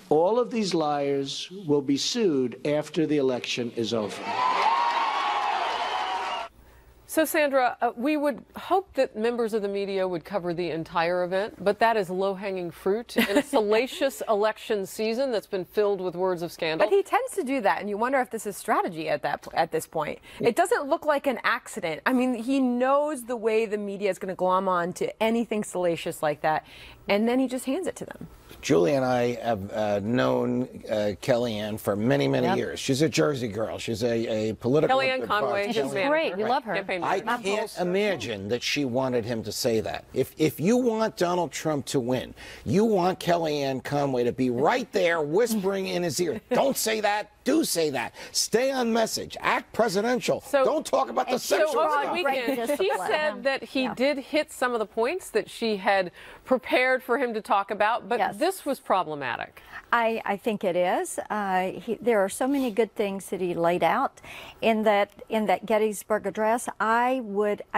All of these liars will be sued after the election is over. So, Sandra, we would hope that members of the media would cover the entire event, but that is low-hanging fruit in a salacious election season that's been filled with words of scandal. But he tends to do that, and you wonder if this is strategy at this point. It doesn't look like an accident. I mean, he knows the way the media is going to glom on to anything salacious like that, and then he just hands it to them. Julie and I have known Kellyanne for many, many years. She's a Jersey girl. She's a political... Kellyanne Conway. She's great. We love her. I can't imagine that she wanted him to say that. If you want Donald Trump to win, you want Kellyanne Conway to be right there whispering in his ear. Don't say that. Do say that. Stay on message. Act presidential. So, don't talk about the sexual so over stuff. the weekend, she said that he did hit some of the points that she had prepared for him to talk about, but this was problematic. I think it is. There are so many good things that he laid out in that Gettysburg Address. I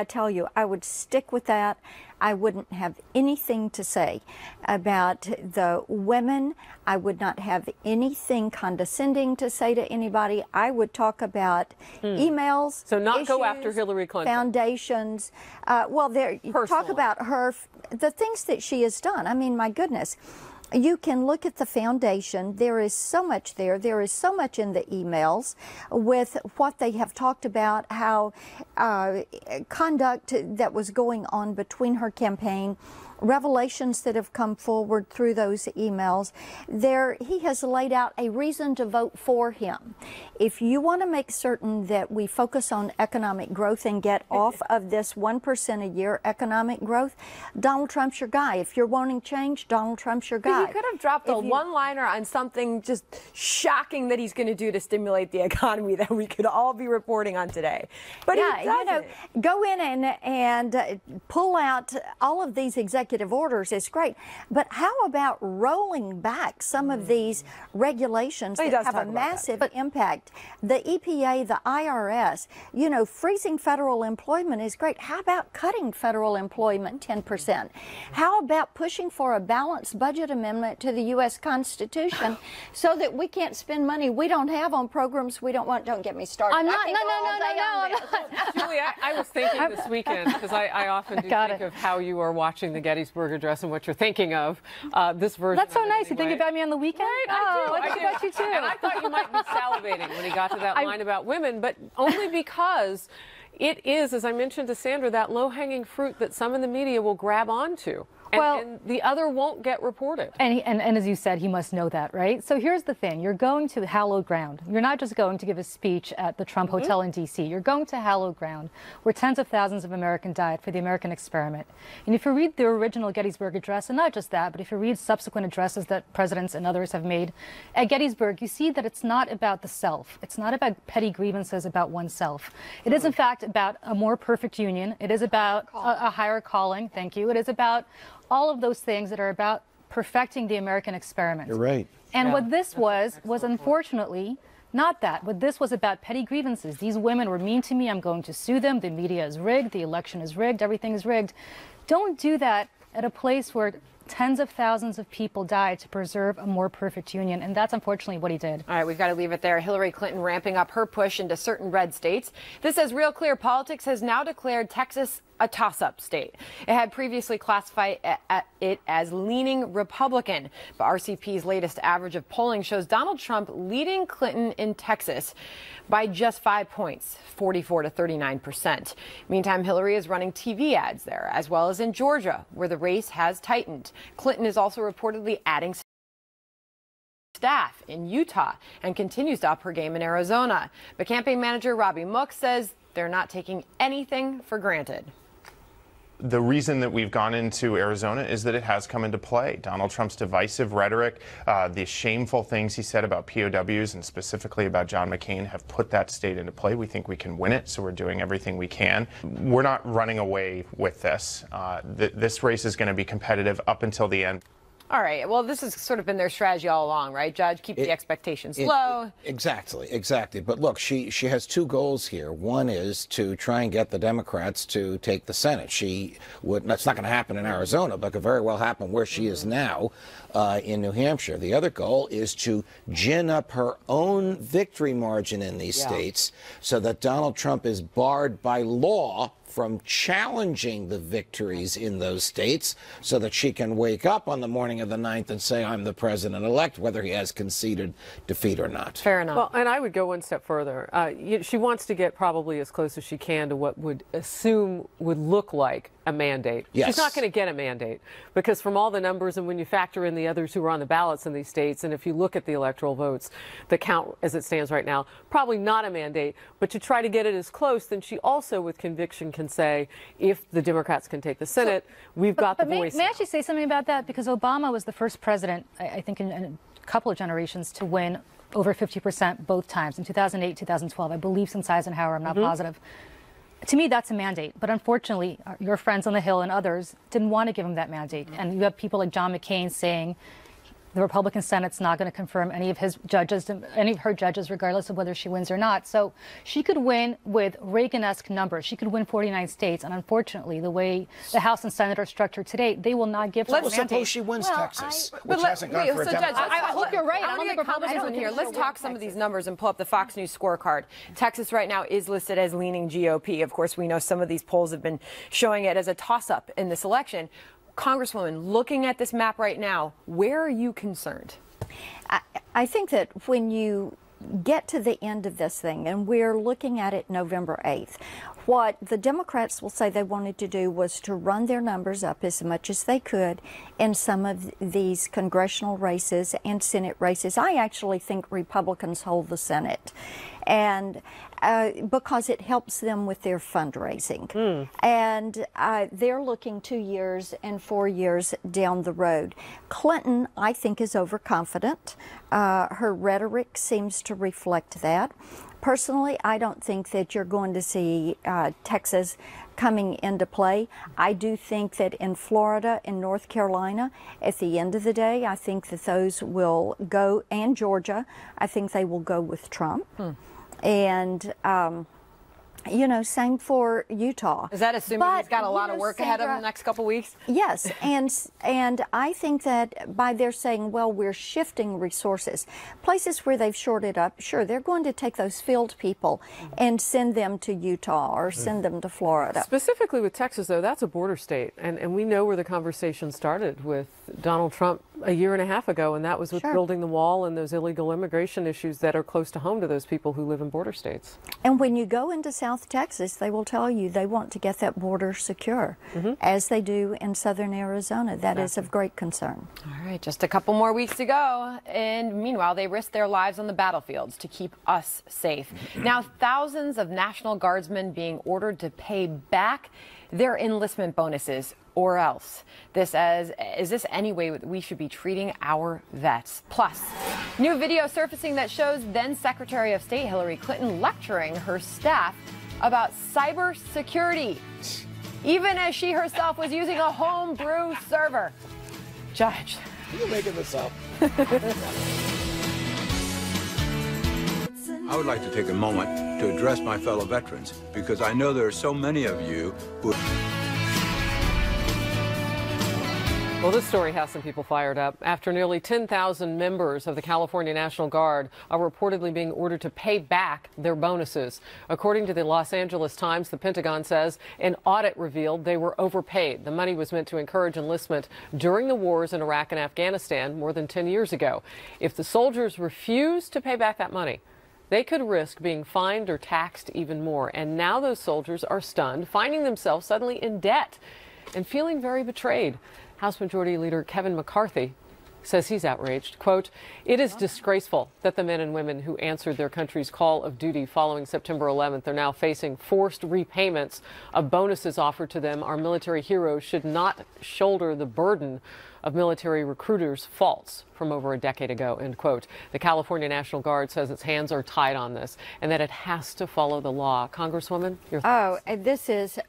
tell you, I would stick with that. I wouldn't have anything to say about the women. I would not have anything condescending to say to anybody. I would talk about emails. So not issues, go after Hillary Clinton. Foundations. Talk about the things that she has done. I mean, my goodness. You can look at the foundation. There is so much there. There is so much in the emails with what they have talked about, how conduct that was going on between her campaign, revelations that have come forward through those emails. He has laid out a reason to vote for him. If you want to make certain that we focus on economic growth and get off of this 1% a year economic growth, Donald Trump's your guy. If you're wanting change, Donald Trump's your guy. He could have dropped a one-liner on something just shocking that he's going to do to stimulate the economy that we could all be reporting on today. But go in and pull out all of these executive orders is great, but how about rolling back some of these regulations that have a massive impact? The EPA, the IRS, freezing federal employment is great. How about cutting federal employment 10%? How about pushing for a balanced budget amendment to the U.S. Constitution so that we can't spend money we don't have on programs we don't want? Don't get me started. No. Julie, I was thinking this weekend, because I often do think of how you are watching the Gettysburg Address and what you're thinking of this version. That's so nice. Anyway. You think about me on the weekend? Right, I think about you too. And I thought you might be salivating when he got to that line about women, but only because it is, as I mentioned to Sandra, that low-hanging fruit that some in the media will grab onto. And the other won't get reported. And as you said, he must know that, right? So here's the thing. You're going to hallowed ground. You're not just going to give a speech at the Trump Hotel in D.C. You're going to hallowed ground where tens of thousands of Americans died for the American experiment. And if you read the original Gettysburg Address, and not just that, but if you read subsequent addresses that presidents and others have made at Gettysburg, you see that it's not about the self. It's not about petty grievances about oneself. It is, in fact, about a more perfect union. It is about a higher calling. Thank you. It is about all of those things that are about perfecting the American experiment. You're right. And what this was unfortunately not that. What this was about petty grievances. These women were mean to me. I'm going to sue them. The media is rigged. The election is rigged. Everything is rigged. Don't do that at a place where tens of thousands of people died to preserve a more perfect union. And that's unfortunately what he did. All right, we've got to leave it there. Hillary Clinton ramping up her push into certain red states. This is Real Clear Politics has now declared Texas a toss-up state. It had previously classified it as leaning Republican, but RCP's latest average of polling shows Donald Trump leading Clinton in Texas by just 5 points, 44 to 39%. Meantime, Hillary is running TV ads there, as well as in Georgia, where the race has tightened. Clinton is also reportedly adding staff in Utah and continues to up her game in Arizona. But campaign manager Robbie Mook says they're not taking anything for granted. The reason that we've gone into Arizona is that it has come into play. Donald Trump's divisive rhetoric, the shameful things he said about POWs and specifically about John McCain have put that state into play. We think we can win it, so we're doing everything we can. We're not running away with this. This race is going to be competitive up until the end. All right. Well, this has sort of been their strategy all along, right, Judge? Keep the expectations low. Exactly. But look, she has two goals here. One is to try and get the Democrats to take the Senate. That's not going to happen in Arizona, but could very well happen where she is now in New Hampshire. The other goal is to gin up her own victory margin in these states so that Donald Trump is barred by law from challenging the victories in those states so that she can wake up on the morning of the 9th and say, I'm the president-elect, whether he has conceded defeat or not. Fair enough. Well, and I would go one step further. She wants to get probably as close as she can to what would look like a mandate. Yes. She's not going to get a mandate because from all the numbers and when you factor in the others who are on the ballots in these states, and if you look at the electoral votes, the count as it stands right now, probably not a mandate. But to try to get it as close, then she also with conviction can say, if the Democrats can take the Senate, we've got the voice. May I actually say something about that? Because Obama was the first president, I think, in a couple of generations to win over 50% both times, in 2008, 2012. I believe since Eisenhower, I'm not positive. To me, that's a mandate. But unfortunately, your friends on the Hill and others didn't want to give him that mandate. And you have people like John McCain saying the Republican Senate's not going to confirm any of his judges, any of her judges, regardless of whether she wins or not. So she could win with Reagan-esque numbers. She could win 49 states. And unfortunately, the way the House and Senate are structured today, they will not give her a mandate. Suppose she wins Texas, which hasn't gone for a Judge, Democrat. I hope you're right. I don't think Republicans in here. Let's talk some of these numbers and pull up the Fox News scorecard. Texas right now is listed as leaning GOP. Of course, we know some of these polls have been showing it as a toss-up in this election. Congresswoman, looking at this map right now, where are you concerned? I think that when you get to the end of this thing, and we're looking at it November 8th, what the Democrats will say they wanted to do was to run their numbers up as much as they could in some of these congressional races and Senate races. I actually think Republicans hold the Senate, and because it helps them with their fundraising. And they're looking 2 years and 4 years down the road. Clinton, I think, is overconfident. Her rhetoric seems to reflect that. Personally, I don't think that you're going to see Texas coming into play. I do think that in Florida and North Carolina, at the end of the day, I think that those will go, and Georgia, I think they will go with Trump. And, you know, same for Utah. Is that assuming he's got a lot of work ahead of him the next couple weeks? Yes, and I think that by their saying, well, we're shifting resources, places where they've shorted up, sure, they're going to take those field people and send them to Utah or send them to Florida. Specifically with Texas, though, that's a border state. And we know where the conversation started with Donald Trump a year and a half ago, and that was with building the wall and those illegal immigration issues that are close to home to those people who live in border states. And when you go into South Texas, they will tell you they want to get that border secure, as they do in southern Arizona. That is of great concern. All right, just a couple more weeks to go. And meanwhile, they risk their lives on the battlefields to keep us safe. Now, thousands of National Guardsmen being ordered to pay back their enlistment bonuses, or else. Is this any way we should be treating our vets? Plus, new video surfacing that shows then Secretary of State Hillary Clinton lecturing her staff about cybersecurity, even as she herself was using a homebrew server. Judge. You're making this up. I would like to take a moment to address my fellow veterans, because I know there are so many of you who... Well, this story has some people fired up. After nearly 10,000 members of the California National Guard are reportedly being ordered to pay back their bonuses. According to the Los Angeles Times, the Pentagon says an audit revealed they were overpaid. The money was meant to encourage enlistment during the wars in Iraq and Afghanistan more than 10 years ago. If the soldiers refuse to pay back that money, they could risk being fined or taxed even more. And now those soldiers are stunned, finding themselves suddenly in debt and feeling very betrayed. House Majority Leader Kevin McCarthy says he's outraged. Quote, "It is disgraceful that the men and women who answered their country's call of duty following September 11th are now facing forced repayments of bonuses offered to them. Our military heroes should not shoulder the burden of military recruiters' faults from over a decade ago," end quote. The California National Guard says its hands are tied on this and that it has to follow the law. Congresswoman, your thoughts? Oh, this is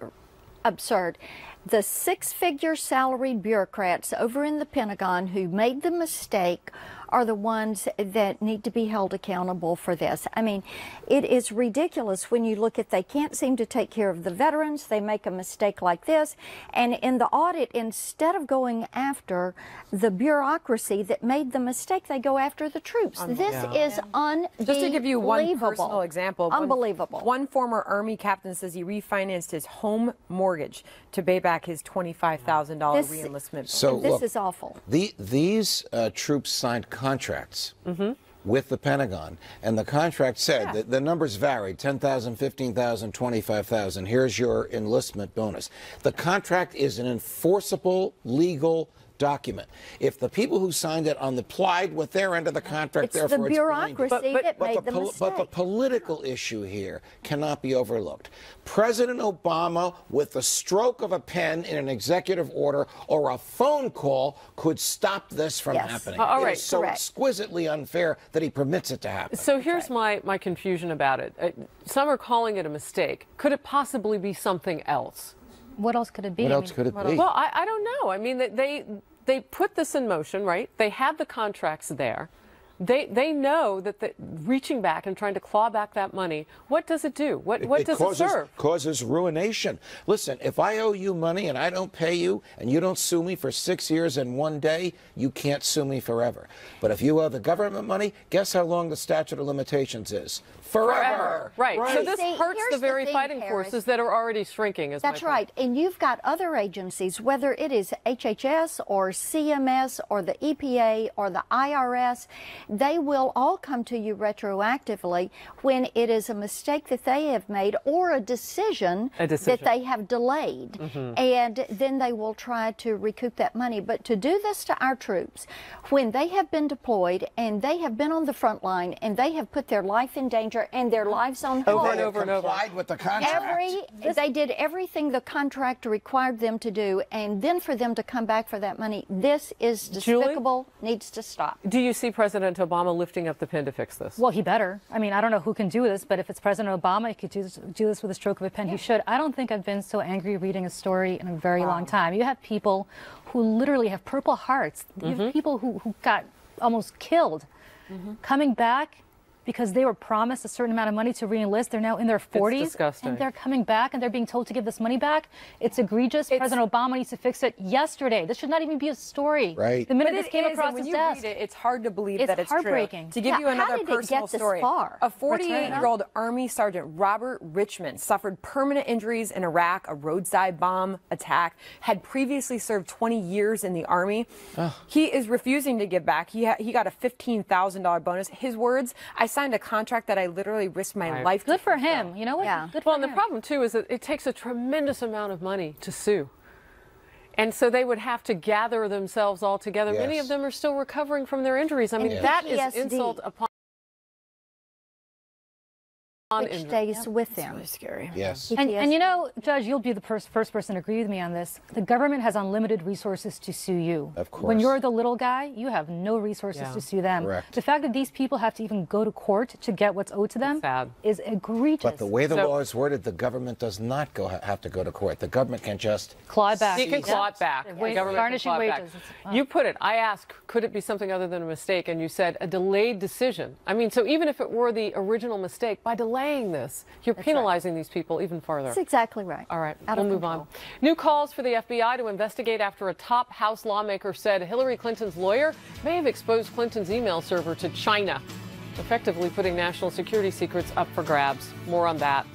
absurd. The six-figure salaried bureaucrats over in the Pentagon who made the mistake are the ones that need to be held accountable for this. I mean, it is ridiculous when you look at they can't seem to take care of the veterans. They make a mistake like this. And in the audit, instead of going after the bureaucracy that made the mistake, they go after the troops. This is unbelievable. Just to give you one personal example. Unbelievable. One former Army captain says he refinanced his home mortgage to pay back his $25,000 re-enlistment. So this look, is awful. These troops signed contracts with the Pentagon, and the contract said that the numbers varied, 10,000, 15,000, 25,000. Here's your enlistment bonus. The contract is an enforceable legal document. If the people who signed it plied with their end of the contract, It's the bureaucracy that made the mistake. But the political issue here cannot be overlooked. President Obama, with the stroke of a pen in an executive order or a phone call, could stop this from happening. All right, it is so exquisitely unfair that he permits it to happen. So here's my confusion about it. Some are calling it a mistake. Could it possibly be something else? What else could it be? What else could it be? Well, I don't know. I mean, they put this in motion, right? They had the contracts there. They know that reaching back and trying to claw back that money, what does it do? What does it serve? Causes ruination. Listen, if I owe you money and I don't pay you and you don't sue me for 6 years and 1 day, you can't sue me forever. But if you owe the government money, guess how long the statute of limitations is? Forever. Right. So this See, hurts here's the very thing, fighting Harris. forces that are already shrinking. That's right. And you've got other agencies, whether it is HHS or CMS or the EPA or the IRS, they will all come to you retroactively when it is a mistake that they have made or a decision that they have delayed. And then they will try to recoup that money. But to do this to our troops, when they have been deployed and they have been on the front line and they have put their life in danger and their lives on hold. Over and over and over. Complied with the contract. They did everything the contract required them to do, and then for them to come back for that money, this is despicable, needs to stop. Do you see President Obama lifting up the pen to fix this? Well, he better. I mean, I don't know who can do this, but if it's President Obama, he could do this with a stroke of a pen. He should. I don't think I've been so angry reading a story in a very long time. You have people who literally have Purple Hearts. You have people who got almost killed coming back because they were promised a certain amount of money to re-enlist. They're now in their 40s. It's disgusting. And they're coming back and they're being told to give this money back. It's egregious. President Obama needs to fix it yesterday. This should not even be a story. Right. The minute But this it came is, across and when his you desk. read it, it's hard to believe It's that it's heartbreaking. true. To give you another how did it personal get this story, far? a 48-year-old Army Sergeant Robert Richmond suffered permanent injuries in Iraq, a roadside bomb attack, had previously served 20 years in the Army. He is refusing to give back. He got a $15,000 bonus. His words, I signed a contract that I literally risked my life to Good for fulfill. him. You know what? Yeah. Good for Well, and him. the problem, too, is that it takes a tremendous amount of money to sue. And so they would have to gather themselves all together. Many Yes. of them are still recovering from their injuries. I mean, that is PTSD. insult upon Which injury. stays with them. Really scary. Yes. And you know, Judge, you'll be the first person to agree with me on this. The government has unlimited resources to sue you. Of course. When you're the little guy, you have no resources Yeah. to sue them. Correct. The fact that these people have to even go to court to get what's owed to them sad. is egregious. But the way the So- law is worded, the government does not have to go to court. The government can just claw it back. You can claw it back. Wa- The government garnishing can claw it back. wages. It's- You put it, I asked, could it be something other than a mistake? And you said a delayed decision. I mean, so even if it were the original mistake, by delaying this, you're penalizing these people even further. That's exactly right. All right, Out we'll of move control. on. New calls for the FBI to investigate after a top House lawmaker said Hillary Clinton's lawyer may have exposed Clinton's email server to China, effectively putting national security secrets up for grabs. More on that.